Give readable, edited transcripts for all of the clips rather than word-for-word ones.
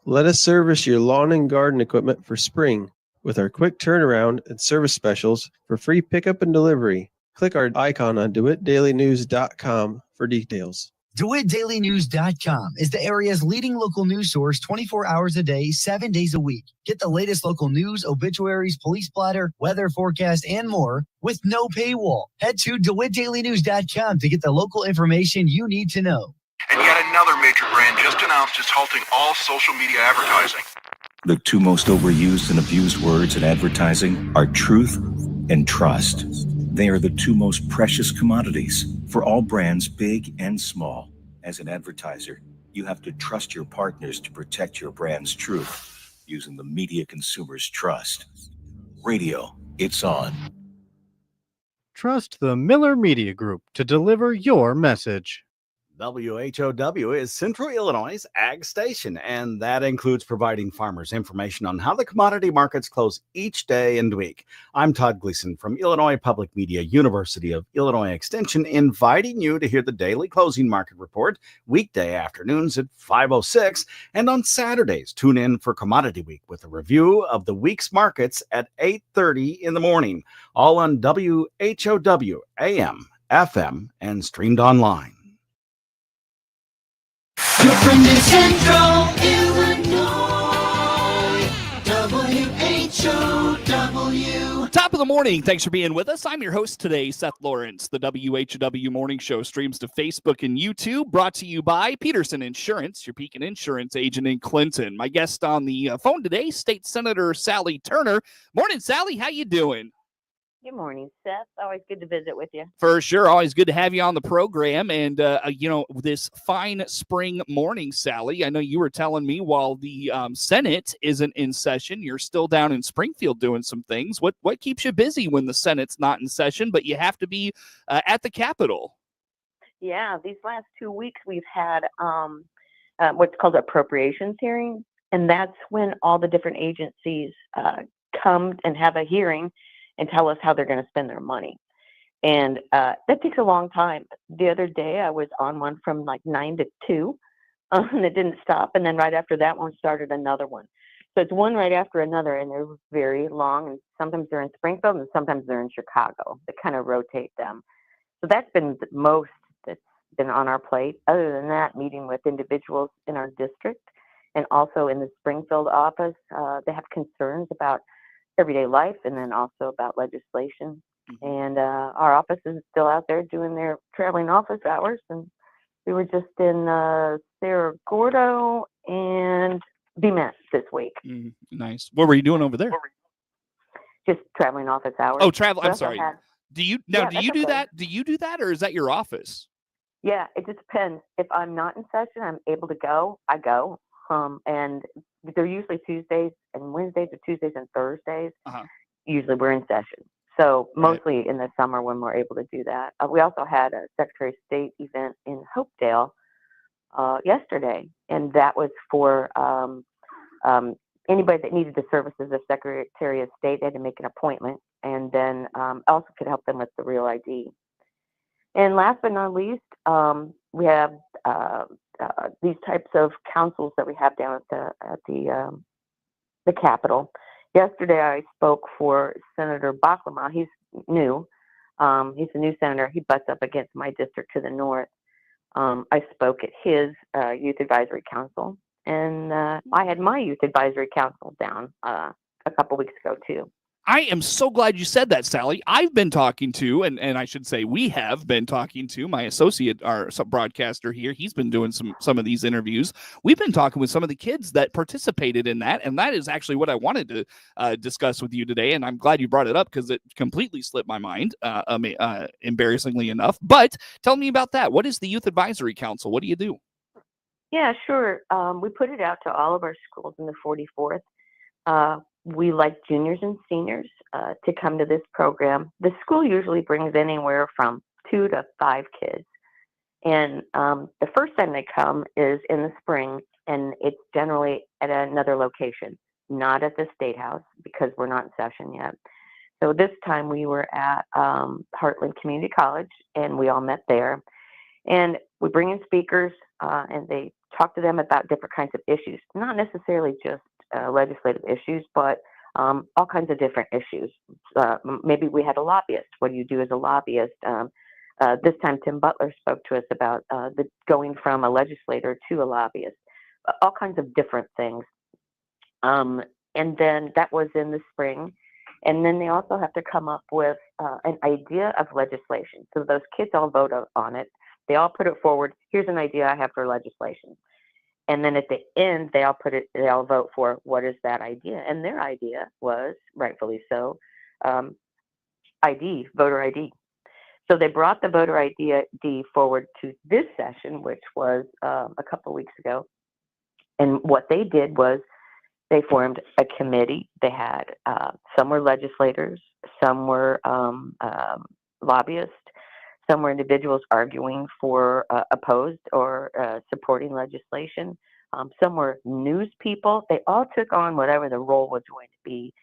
Let us service your lawn and garden equipment for spring with our quick turnaround and service specials for free pickup and delivery. Click our icon on DeWittDailyNews.com for details. DeWittDailyNews.com is the area's leading local news source 24 hours a day, 7 days a week. Get the latest local news, obituaries, police blotter, weather forecast, and more with no paywall. Head to DeWittDailyNews.com to get the local information you need to know. And yet another major brand just announced it's halting all social media advertising. The two most overused and abused words in advertising are truth and trust. They are the two most precious commodities for all brands, big and small. As an advertiser, you have to trust your partners to protect your brand's truth using the media consumers trust. Radio, it's on. Trust the Miller Media Group to deliver your message. WHOW is Central Illinois' ag station, and that includes providing farmers information on how the commodity markets close each day and week. I'm Todd Gleason from Illinois Public Media, University of Illinois Extension, inviting you to hear the daily closing market report weekday afternoons at 5:06, and on Saturdays, tune in for Commodity Week with a review of the week's markets at 8:30 in the morning, all on WHOW, AM, FM, and streamed online. Your friend in Central Illinois, WHOW. Top of the morning. Thanks for being with us. I'm your host today, Seth Lawrence. The WHOW Morning Show streams to Facebook and YouTube, brought to you by Peterson Insurance, your Pekin Insurance agent in Clinton. My guest on the phone today, State Senator Sally Turner. Morning, Sally. How you doing? Good morning, Seth. Always good to visit with you. For sure. Always good to have you on the program. And, this fine spring morning, Sally, I know you were telling me while the Senate isn't in session, you're still down in Springfield doing some things. What keeps you busy when the Senate's not in session, but you have to be at the Capitol? Yeah, these last 2 weeks we've had what's called appropriations hearing, and that's when all the different agencies come and have a hearing and tell us how they're going to spend their money. And that takes a long time. The other day I was on one from like 9 to 2, and it didn't stop. And then right after that one started another one. So it's one right after another, and they're very long. And sometimes they're in Springfield and sometimes they're in Chicago. They kind of rotate them. So that's been the most that's been on our plate. Other than that, meeting with individuals in our district and also in the Springfield office, they have concerns about everyday life and then also about legislation. Mm-hmm. And our office is still out there doing their traveling office hours. And we were just in Cerro Gordo and BMET this week. Nice. What were you doing over there? Just traveling office hours. Oh, travel. I'm sorry. Do you do okay. that? Do you do that, or is that your office? Yeah, it just depends. If I'm not in session, I'm able to go. I go. And they're usually Tuesdays and Wednesdays, or Tuesdays and Thursdays. Uh-huh. Usually we're in session. So mostly in the summer when we're able to do that. We also had a Secretary of State event in Hopedale yesterday, and that was for anybody that needed the services of Secretary of State. They had to make an appointment, and then also could help them with the Real ID. And last but not least, we have these types of councils that we have down at the Capitol. Yesterday, I spoke for Senator Bachlama. He's new. He's a new senator. He butts up against my district to the north. I spoke at his Youth Advisory Council, and I had my Youth Advisory Council down a couple weeks ago, too. I am so glad you said that, Sally. I've been talking to, and I should say we have been talking to my associate, our broadcaster here. He's been doing some of these interviews. We've been talking with some of the kids that participated in that, and that is actually what I wanted to discuss with you today, and I'm glad you brought it up because it completely slipped my mind, embarrassingly enough. But tell me about that. What is the Youth Advisory Council? What do you do? Yeah, sure. We put it out to all of our schools in the 44th. We like juniors and seniors to come to this program. The school usually brings anywhere from 2 to 5 kids. And the first time they come is in the spring, and it's generally at another location, not at the State House because we're not in session yet. So this time we were at Heartland Community College, and we all met there. And we bring in speakers, and they talk to them about different kinds of issues, not necessarily just legislative issues, but all kinds of different issues. Maybe we had a lobbyist. What do you do as a lobbyist? This time, Tim Butler spoke to us about the going from a legislator to a lobbyist, all kinds of different things. And then that was in the spring. And then they also have to come up with an idea of legislation. So those kids all vote on it. They all put it forward. Here's an idea I have for legislation. And then at the end, they all vote for what is that idea. And their idea was, rightfully so, voter ID. So they brought the voter ID forward to this session, which was a couple of weeks ago. And what they did was they formed a committee. They had some were legislators, some were lobbyists, some were individuals arguing for opposed or supporting legislation. Some were news people. They all took on whatever the role was going to be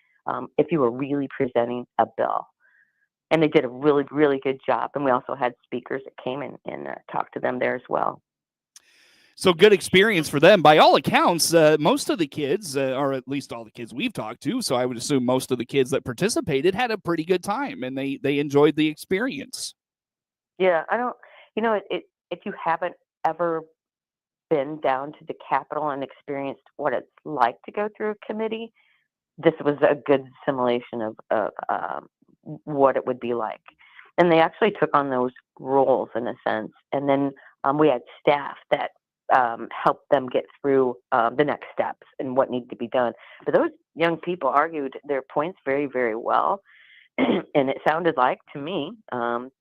if you were really presenting a bill. And they did a really, really good job. And we also had speakers that came in and talked to them there as well. So good experience for them. By all accounts, most of the kids, or at least all the kids we've talked to, so I would assume most of the kids that participated had a pretty good time, and they enjoyed the experience. Yeah, if you haven't ever been down to the Capitol and experienced what it's like to go through a committee, this was a good simulation of what it would be like. And they actually took on those roles in a sense. And then we had staff that helped them get through the next steps and what needed to be done. But those young people argued their points very, very well. And it sounded like, to me,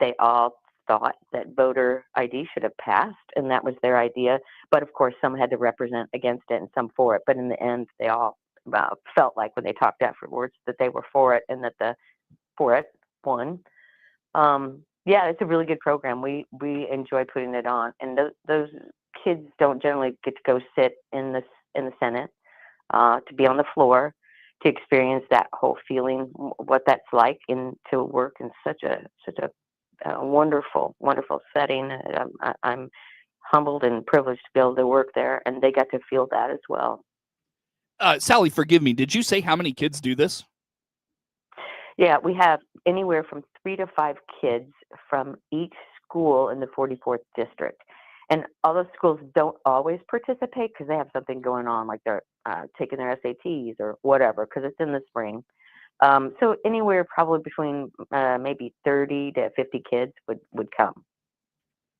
they all thought that voter ID should have passed, and that was their idea. But of course, some had to represent against it and some for it. But in the end, they all felt like when they talked afterwards that they were for it and that the for it won. Yeah, it's a really good program. We enjoy putting it on, and those kids don't generally get to go sit in the Senate, to be on the floor, to experience that whole feeling, what that's like, and to work in such a wonderful, wonderful setting. I'm humbled and privileged to be able to work there, and they got to feel that as well. Sally, forgive me. Did you say how many kids do this? Yeah, we have anywhere from 3 to 5 kids from each school in the 44th district. And all those schools don't always participate because they have something going on, like they're taking their SATs or whatever, because it's in the spring. So anywhere probably between maybe 30 to 50 kids would come.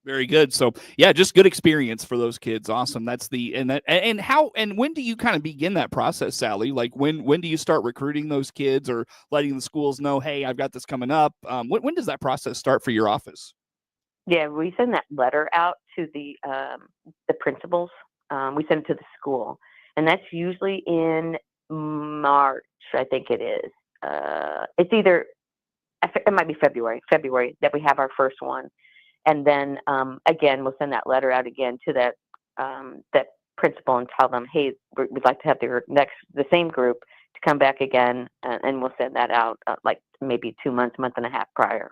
Very good. So yeah, just good experience for those kids. Awesome. And when do you kind of begin that process, Sally? Like when do you start recruiting those kids or letting the schools know, hey, I've got this coming up? When does that process start for your office? Yeah, we send that letter out to the principals. We send it to the school, and that's usually in March, I think it is. It's either, it might be February that we have our first one. And then again, we'll send that letter out again to that principal and tell them, hey, we'd like to have the same group to come back again, and we'll send that out like maybe 2 months, month and a half prior.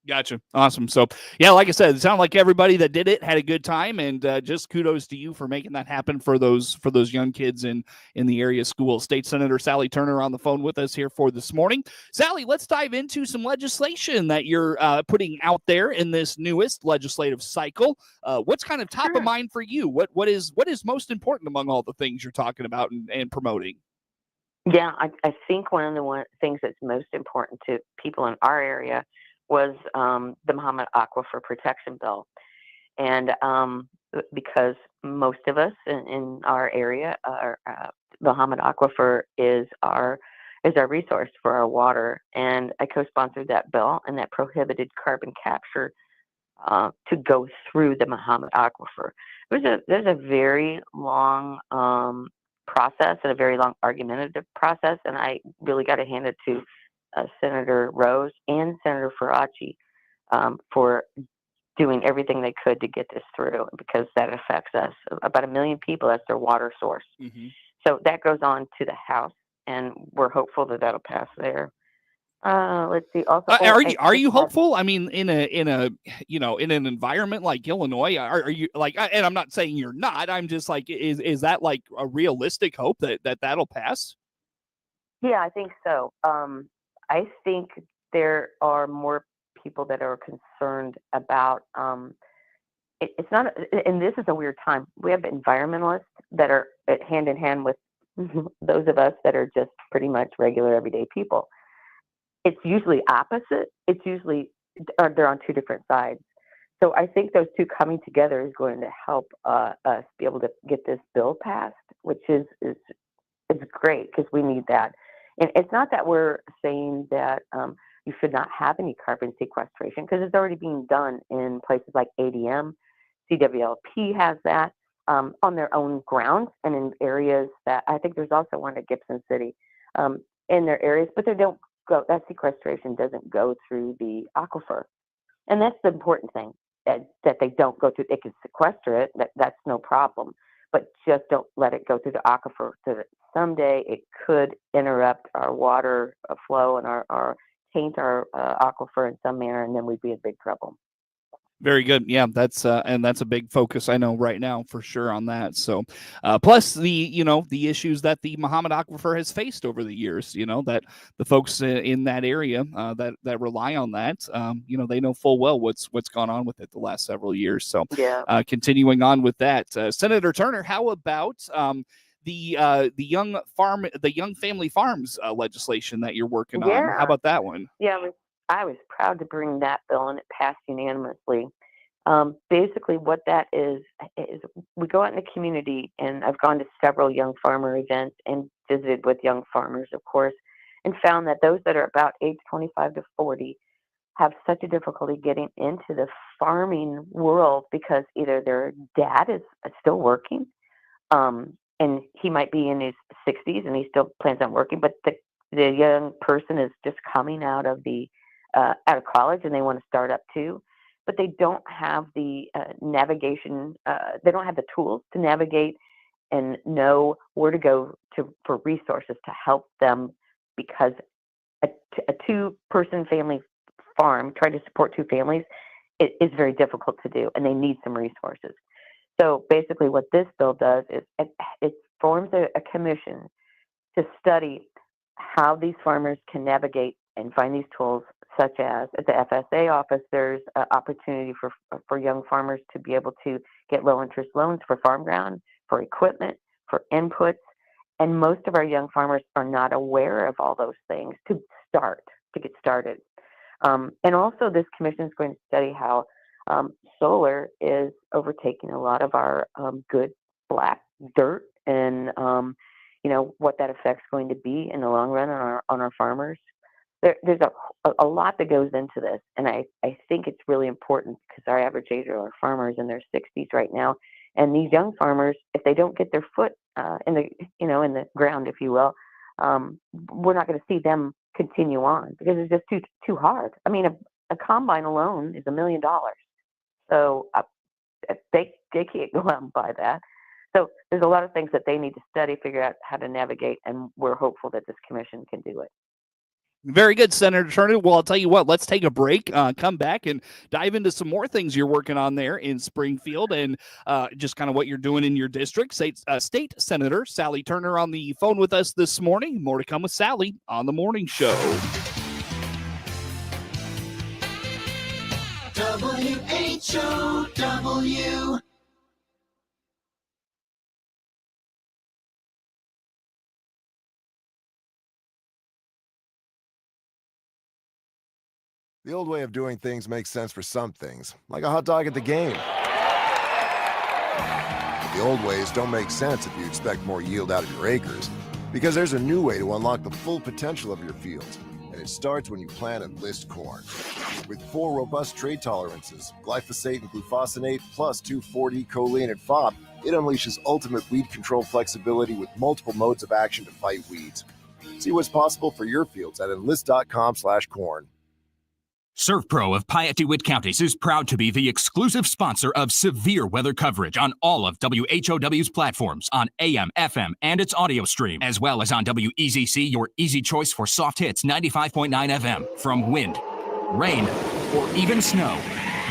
Gotcha. Awesome. So yeah, like I said, it sounded like everybody that did it had a good time, and just kudos to you for making that happen for those young kids in the area school. State Senator Sally Turner on the phone with us here for this morning. Sally, let's dive into some legislation that you're putting out there in this newest legislative cycle. What's kind of top of mind for you? What is most important among all the things you're talking about and promoting? Yeah, I think one of the things that's most important to people in our area was the Muhammad Aquifer Protection Bill. And because most of us in our area, Muhammad Aquifer is our resource for our water. And I co-sponsored that bill, and that prohibited carbon capture to go through the Muhammad Aquifer. There's a very long process and a very long argumentative process, and I really got to hand it to Senator Rose and Senator Faraci for doing everything they could to get this through, because that affects us. About 1 million people, that's their water source. Mm-hmm. So that goes on to the House, and we're hopeful that that'll pass there. Let's see. Also, Are you hopeful? I mean, in a in an environment like Illinois, are you like? And I'm not saying you're not. I'm just like, is that like a realistic hope that'll pass? Yeah, I think so. I think there are more people that are concerned about. It's not, and this is a weird time. We have environmentalists that are hand in hand with those of us that are just pretty much regular everyday people. It's usually opposite. It's usually they're on two different sides. So I think those two coming together is going to help us be able to get this bill passed, which is great because we need that. And it's not that we're saying that you should not have any carbon sequestration because it's already being done in places like ADM. CWLP has that on their own grounds and in areas that I think there's also one at Gibson City in their areas, but they don't go. That sequestration doesn't go through the aquifer, and that's the important thing that they don't go through. They can sequester it. That's no problem, but just don't let it go through the aquifer. So that someday it could interrupt our water flow and our taint our aquifer in some manner, and then we'd be in big trouble. Very good. Yeah, that's and that's a big focus I know right now for sure on that. So, plus the the issues that the Muhammad Aquifer has faced over the years. That the folks in that area that rely on that, they know full well what's gone on with it the last several years. So, yeah. Continuing on with that, Senator Turner, how about the young family farms legislation that you're working on? How about that one? Yeah, I was proud to bring that bill, and it passed unanimously. Basically, what that is we go out in the community, and I've gone to several young farmer events and visited with young farmers, of course, and found that those that are about age 25 to 40 have such a difficulty getting into the farming world because either their dad is still working, and he might be in his 60s and he still plans on working, but the young person is just coming out of college and they want to start up too, but they don't have the navigation. They don't have the tools to navigate and know where to go for resources to help them, because a two-person family farm, trying to support two families, it is very difficult to do, and they need some resources. So basically what this bill does is it forms a commission to study how these farmers can navigate and find these tools, such as at the FSA office, there's an opportunity for young farmers to be able to get low interest loans for farm ground, for equipment, for inputs. And most of our young farmers are not aware of all those things to get started. And also this commission is going to study how solar is overtaking a lot of our good black dirt, and what that effect's going to be in the long run on our farmers. There's a lot that goes into this, and I think it's really important because our average age of our farmers in their 60s right now, and these young farmers, if they don't get their foot in the ground, if you will, we're not going to see them continue on because it's just too hard. I mean, a combine alone is $1 million, so they can't go out and buy that. So there's a lot of things that they need to study, figure out how to navigate, and we're hopeful that this commission can do it. Very good, Senator Turner. Well, I'll tell you what, let's take a break, come back and dive into some more things you're working on there in Springfield and just kind of what you're doing in your district. State Senator Sally Turner on the phone with us this morning. More to come with Sally on the morning show. WHOW. The old way of doing things makes sense for some things, like a hot dog at the game. But the old ways don't make sense if you expect more yield out of your acres, because there's a new way to unlock the full potential of your fields, and it starts when you plant and list corn. With 4 robust trait tolerances, glyphosate and glufosinate, plus 2,4-D choline and FOB, it unleashes ultimate weed control flexibility with multiple modes of action to fight weeds. See what's possible for your fields at enlist.com/corn. ServPro of Piatt DeWitt Counties is proud to be the exclusive sponsor of severe weather coverage on all of WHOW's platforms on AM, FM, and its audio stream, as well as on WEZC, your easy choice for soft hits 95.9 FM. From wind, rain, or even snow,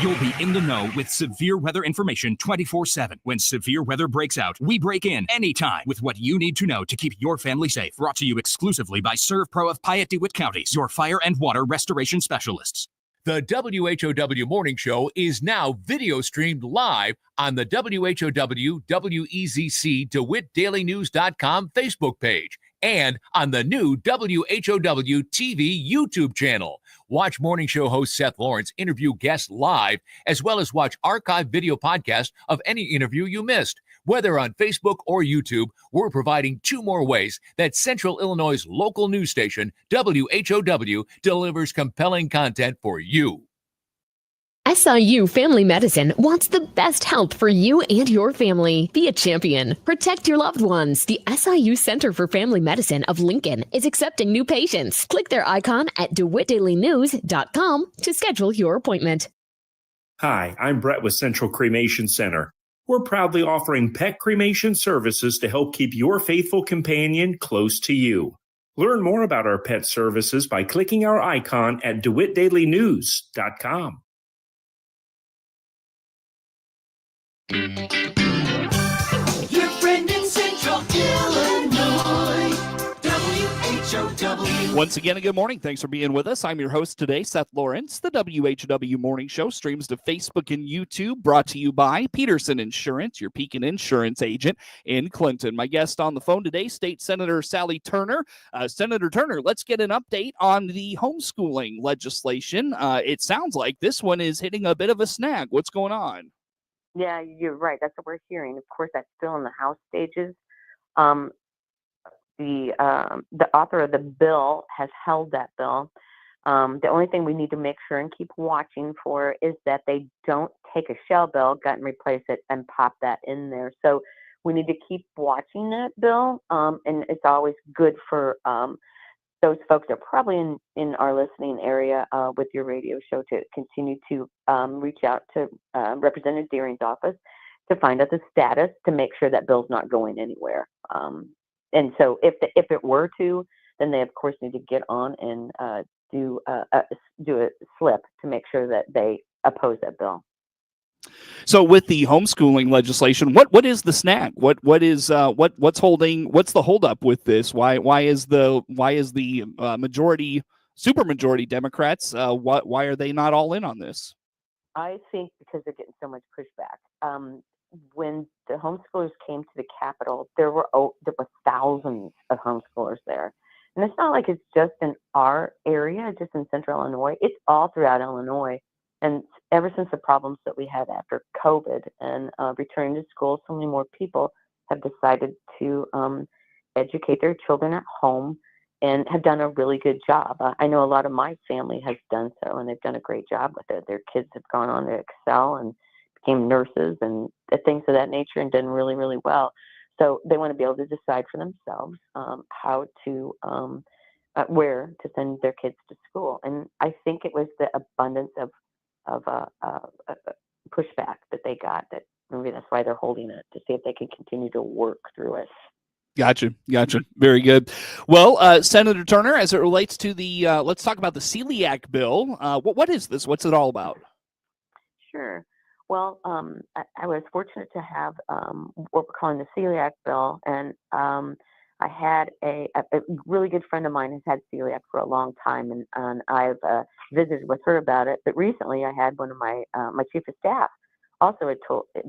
you'll be in the know with severe weather information 24/7. When severe weather breaks out, we break in anytime with what you need to know to keep your family safe. Brought to you exclusively by ServPro of Piatt DeWitt Counties, your fire and water restoration specialists. The WHOW Morning Show is now video streamed live on the WHOW WEZC DeWittDailyNews.com Facebook page and on the new WHOW TV YouTube channel. Watch Morning Show host Seth Lawrence interview guests live, as well as watch archived video podcasts of any interview you missed. Whether on Facebook or YouTube, we're providing 2 more ways that Central Illinois' local news station, WHOW, delivers compelling content for you. SIU Family Medicine wants the best health for you and your family. Be a champion. Protect your loved ones. The SIU Center for Family Medicine of Lincoln is accepting new patients. Click their icon at DeWittDailyNews.com to schedule your appointment. Hi, I'm Brett with Central Cremation Center. We're proudly offering pet cremation services to help keep your faithful companion close to you. Learn more about our pet services by clicking our icon at DeWittDailyNews.com. Your friend in Central Illinois, WHOW. Once again, good morning. Thanks for being with us. I'm your host today, Seth Lawrence. The WHOW Morning Show streams to Facebook and YouTube, brought to you by Peterson Insurance, your Pekin Insurance agent in Clinton. My guest on the phone today, State Senator Sally Turner. Senator Turner, let's get an update on the homeschooling legislation. It sounds like this one is hitting a bit of a snag. What's going on? Yeah, you're right. That's what we're hearing. Of course, that's still in the House stages. The author of the bill has held that bill. The only thing we need to make sure and keep watching for is that they don't take a shell bill, gut and replace it, and pop that in there. So we need to keep watching that bill, and it's always good for those folks that are probably in our listening area with your radio show to continue to reach out to Representative Deering's office to find out the status, to make sure that bill's not going anywhere. And so if it were to, then they, of course, need to get on and do a slip to make sure that they oppose that bill. So with the homeschooling legislation, what is the snag? What's the holdup with this? Why is the majority, supermajority Democrats, why are they not all in on this? I think because they're getting so much pushback. When the homeschoolers came to the Capitol, there were thousands of homeschoolers there. And it's not like it's just in our area, just in Central Illinois. It's all throughout Illinois. And ever since the problems that we had after COVID and returning to school, so many more people have decided to educate their children at home and have done a really good job. I know a lot of my family has done so, and they've done a great job with it. Their kids have gone on to excel and became nurses and things of that nature and done really, really well. So they want to be able to decide for themselves how to, where to send their kids to school. And I think it was the abundance of pushback that they got, that maybe that's why they're holding it, to see if they can continue to work through it. Gotcha. Very good. Well, Senator Turner, as it relates to the, let's talk about the celiac bill. What is this? What's it all about? Sure. Well, I was fortunate to have what we're calling the celiac bill, and I had a really good friend of mine has had celiac for a long time, and I've visited with her about it. But recently, I had one of my chief of staff also had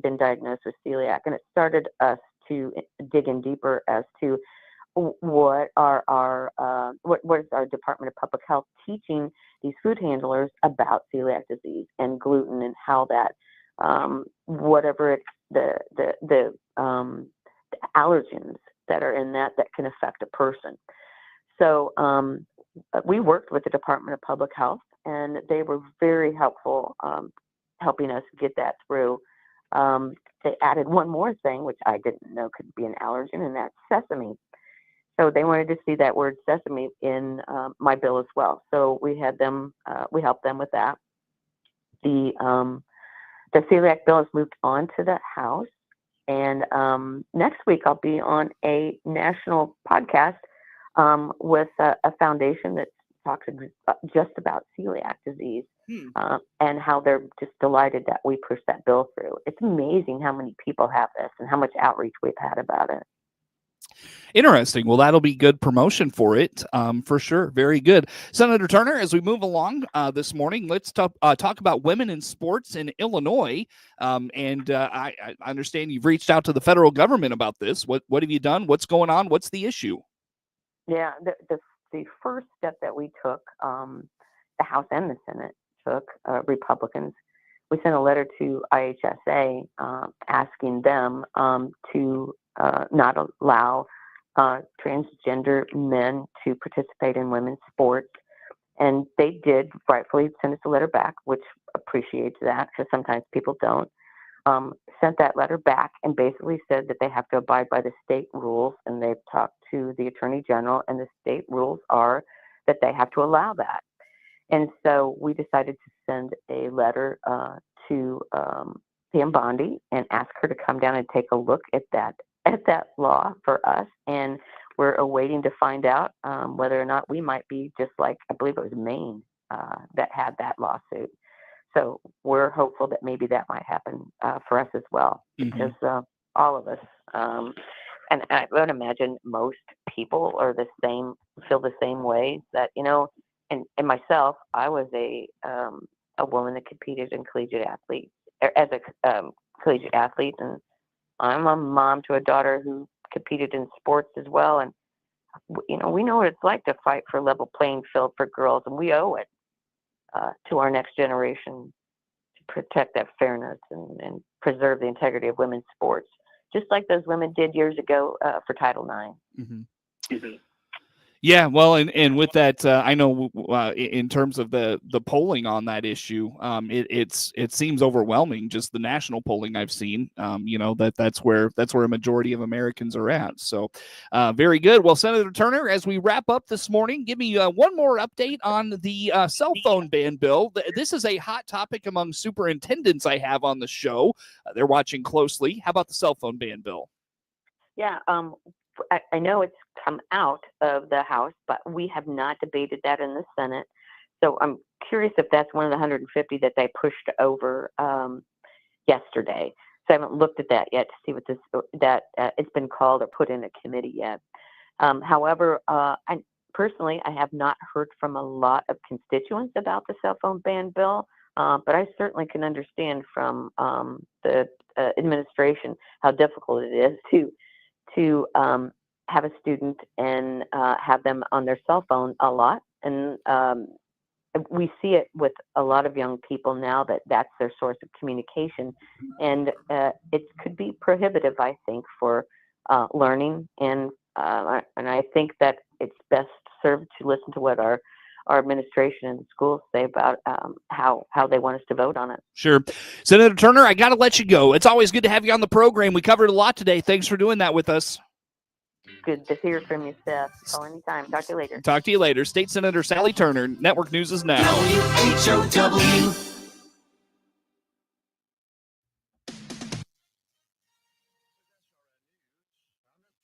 been diagnosed with celiac, and it started us to dig in deeper as to what is our Department of Public Health teaching these food handlers about celiac disease and gluten, and how that whatever it's the allergens that are in that can affect a person. So we worked with the Department of Public Health, and they were very helpful helping us get that through. They added one more thing, which I didn't know could be an allergen, and that's sesame. So they wanted to see that word sesame in my bill as well. So we had them, we helped them with that. The celiac bill has moved on to the House. And next week I'll be on a national podcast with a foundation that talks just about celiac disease and how they're just delighted that we pushed that bill through. It's amazing how many people have this and how much outreach we've had about it. Interesting. Well, that'll be good promotion for it, for sure. Very good. Senator Turner, as we move along this morning, let's talk about women in sports in Illinois. I understand you've reached out to the federal government about this. What have you done? What's going on? What's the issue? Yeah, the first step that we took, the House and the Senate took, Republicans, we sent a letter to IHSA asking them to not allow transgender men to participate in women's sports. And they did rightfully send us a letter back, which appreciates that because sometimes people don't. Sent that letter back and basically said that they have to abide by the state rules. And they've talked to the Attorney General, and the state rules are that they have to allow that. And so we decided to send a letter to Pam Bondi and ask her to come down and take a look at that law for us. And we're awaiting to find out whether or not we might be just like, I believe it was Maine that had that lawsuit. So we're hopeful that maybe that might happen for us as well, because all of us, and I would imagine most people are feel the same way that, and myself, I was a woman that competed in collegiate athlete, as a collegiate athlete, and I'm a mom to a daughter who competed in sports as well. And, we know what it's like to fight for a level playing field for girls, and we owe it to our next generation to protect that fairness and preserve the integrity of women's sports, just like those women did years ago for Title IX. Yeah, well, and with that, I know in terms of the polling on that issue, it seems overwhelming. Just the national polling I've seen, that's where a majority of Americans are at. So, very good. Well, Senator Turner, as we wrap up this morning, give me one more update on the cell phone ban bill. This is a hot topic among superintendents I have on the show. They're watching closely. How about the cell phone ban bill? Yeah, I know it's come out of the House, but we have not debated that in the Senate. So I'm curious if that's one of the 150 that they pushed over yesterday. So I haven't looked at that yet to see what it's been called or put in a committee yet. However, I have not heard from a lot of constituents about the cell phone ban bill, but I certainly can understand from the administration how difficult it is to have a student and have them on their cell phone a lot. And we see it with a lot of young people now that's their source of communication. And it could be prohibitive, I think, for learning. And I think that it's best served to listen to what our administration and schools say about how they want us to vote on it. Sure. Senator Turner, I got to let you go. It's always good to have you on the program. We covered a lot today. Thanks for doing that with us. Good to hear from you, Seth. Call anytime. Talk to you later. Talk to you later. State Senator Sally Turner. Network News is now. WHOW.